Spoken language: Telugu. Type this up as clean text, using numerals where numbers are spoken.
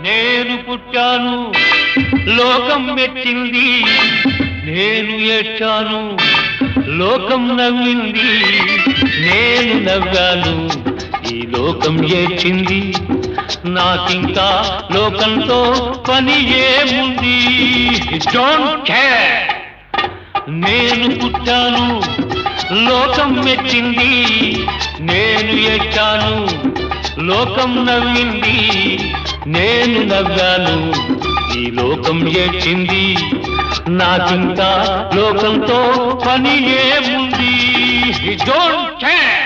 నేను పుట్టాను లోకం మెచ్చింది, నేను ఏడ్చాను లోకం నవ్వింది, నేను నవ్వాను ఈ లోకం ఏడ్చింది, నాకింకా లోకంతో పని ఏముంది. Don't care. నేను పుట్టాను లోకం మెచ్చింది, నేను ఏడ్చాను లోకం నవ్వింది, నేను నవ్వాను ఈ లోకం ఏడ్చింది, నాకింకా లోకంతో పని ఏముంది. Don't care.